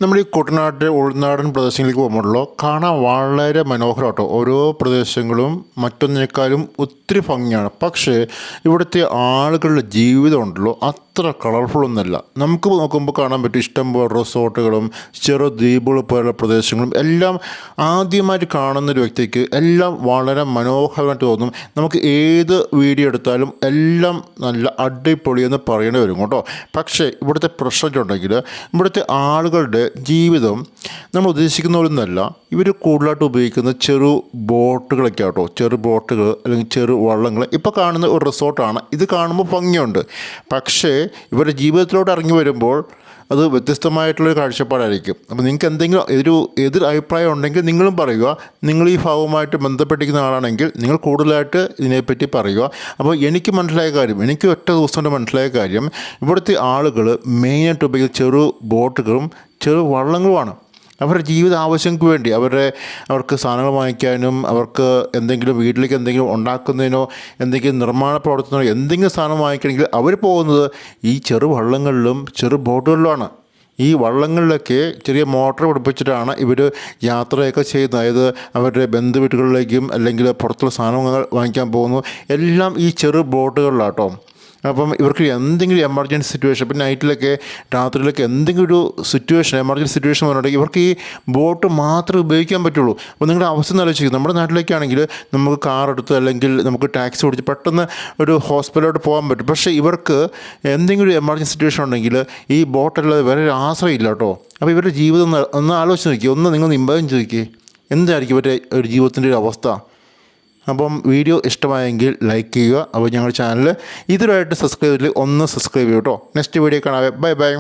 നമ്മൾ ഈ കുട്ടനാട്ട് ഉൾനാടൻ പ്രദേശങ്ങളിലേക്ക് പോകുമ്പോഴല്ലോ കാണാൻ വളരെ മനോഹരം കേട്ടോ. ഓരോ പ്രദേശങ്ങളും മറ്റൊന്നിനേക്കാളും ഒത്തിരി ഭംഗിയാണ്. പക്ഷേ ഇവിടുത്തെ ആളുകളുടെ ജീവിതം ഉണ്ടല്ലോ അത്ര കളർഫുള്ളൊന്നുമല്ല. നമുക്ക് നോക്കുമ്പോൾ കാണാൻ പറ്റും ഇഷ്ടംപോലെ റിസോർട്ടുകളും ചെറു ദ്വീപുകൾ പോലുള്ള പ്രദേശങ്ങളും എല്ലാം ആദ്യമായിട്ട് കാണുന്നൊരു വ്യക്തിക്ക് എല്ലാം വളരെ മനോഹരമായിട്ട് തോന്നും. നമുക്ക് ഏത് വീഡിയോ എടുത്താലും എല്ലാം നല്ല അടിപൊളിയെന്ന് പറയേണ്ടി വരും കേട്ടോ. പക്ഷേ ഇവിടുത്തെ പ്രശ്നമുണ്ടെങ്കിൽ ഇവിടുത്തെ ആളുകളുടെ ജീവിതം നമ്മൾ ഉദ്ദേശിക്കുന്ന പോലൊന്നുമല്ല. ഇവർ കൂടുതലായിട്ട് ഉപയോഗിക്കുന്ന ചെറു ബോട്ടുകളൊക്കെ ആട്ടോ. ചെറു ബോട്ടുകൾ അല്ലെങ്കിൽ ചെറു വള്ളങ്ങൾ. ഇപ്പോൾ കാണുന്ന ഒരു റിസോർട്ടാണ്. ഇത് കാണുമ്പോൾ ഭംഗിയുണ്ട്. പക്ഷേ ഇവരുടെ ജീവിതത്തിലോട്ട് ഇറങ്ങി വരുമ്പോൾ അത് വ്യത്യസ്തമായിട്ടുള്ളൊരു കാഴ്ചപ്പാടായിരിക്കും. അപ്പോൾ നിങ്ങൾക്ക് എന്തെങ്കിലും എതിർ അഭിപ്രായം ഉണ്ടെങ്കിൽ നിങ്ങളും പറയുക. നിങ്ങൾ ഈ ഭാഗവുമായിട്ട് ബന്ധപ്പെട്ടിരിക്കുന്ന ആളാണെങ്കിൽ നിങ്ങൾ കൂടുതലായിട്ട് ഇതിനെപ്പറ്റി പറയുക. അപ്പോൾ എനിക്ക് മനസ്സിലായ കാര്യം, എനിക്ക് ഒറ്റ ദിവസം കൊണ്ട് മനസ്സിലായ കാര്യം, ഇവിടുത്തെ ആളുകൾ മെയിനായിട്ട് ഉപയോഗിക്കുന്ന ചെറു ബോട്ടുകളും ചെറു വള്ളങ്ങളുമാണ്. അവരുടെ ജീവിത ആവശ്യങ്ങൾക്ക് വേണ്ടി അവർക്ക് സാധനങ്ങൾ വാങ്ങിക്കാനും അവർക്ക് എന്തെങ്കിലും വീട്ടിലേക്ക് എന്തെങ്കിലും ഉണ്ടാക്കുന്നതിനോ എന്തെങ്കിലും നിർമ്മാണ പ്രവർത്തനത്തിനോ എന്തെങ്കിലും സാധനം വാങ്ങിക്കണമെങ്കിൽ അവർ പോകുന്നത് ഈ ചെറു വള്ളങ്ങളിലും ചെറു ബോട്ടുകളിലുമാണ്. ഈ വള്ളങ്ങളിലൊക്കെ ചെറിയ മോട്ടർ പിടിപ്പിച്ചിട്ടാണ് ഇവർ യാത്രയൊക്കെ ചെയ്യുന്നത്. അതായത് അവരുടെ ബന്ധു വീട്ടുകളിലേക്കും അല്ലെങ്കിൽ പുറത്തുള്ള സാധനങ്ങൾ വാങ്ങിക്കാൻ പോകുന്നു എല്ലാം ഈ ചെറു ബോട്ടുകളിലാട്ടോ. അപ്പം ഇവർക്ക് എന്തെങ്കിലും എമർജൻസി സിറ്റുവേഷൻ, ഇപ്പം നൈറ്റിലൊക്കെ രാത്രിയിലൊക്കെ എന്തെങ്കിലും ഒരു എമർജൻസി സിറ്റുവേഷൻ വന്നിട്ടുണ്ടെങ്കിൽ ഇവർക്ക് ഈ ബോട്ട് മാത്രമേ ഉപയോഗിക്കാൻ പറ്റുള്ളൂ. അപ്പോൾ നിങ്ങളുടെ അവസ്ഥ ആലോചിക്കും. നമ്മുടെ നാട്ടിലേക്കാണെങ്കിൽ നമുക്ക് കാർ എടുത്ത് അല്ലെങ്കിൽ നമുക്ക് ടാക്സി ഓടിച്ച് പെട്ടെന്ന് ഒരു ഹോസ്പിറ്റലിലോട്ട് പോകാൻ പറ്റും. പക്ഷേ ഇവർക്ക് എന്തെങ്കിലും ഒരു എമർജൻസി സിറ്റുവേഷൻ ഉണ്ടെങ്കിൽ ഈ ബോട്ടല്ലാതെ വേറെ ഒരു ആശ്രയമില്ല കേട്ടോ. അപ്പോൾ ഇവരുടെ ജീവിതം ഒന്ന് ആലോചിച്ച് നോക്കി, നിങ്ങൾ ഇമ്പാജിൻ ചോദിക്കുക എന്തായിരിക്കും ഇവരുടെ ഒരു ജീവിതത്തിൻ്റെ ഒരു അവസ്ഥ. അപ്പം വീഡിയോ ഇഷ്ടമായെങ്കിൽ ലൈക്ക് ചെയ്യുക. അപ്പോൾ ഞങ്ങളുടെ ചാനൽ ഇതുവരെയായിട്ട് സബ്സ്ക്രൈബ് ചെയ്തില്ല, ഒന്ന് സബ്സ്ക്രൈബ് ചെയ്യൂ കേട്ടോ. നെക്സ്റ്റ് വീഡിയോ കാണാവേ. Bye by.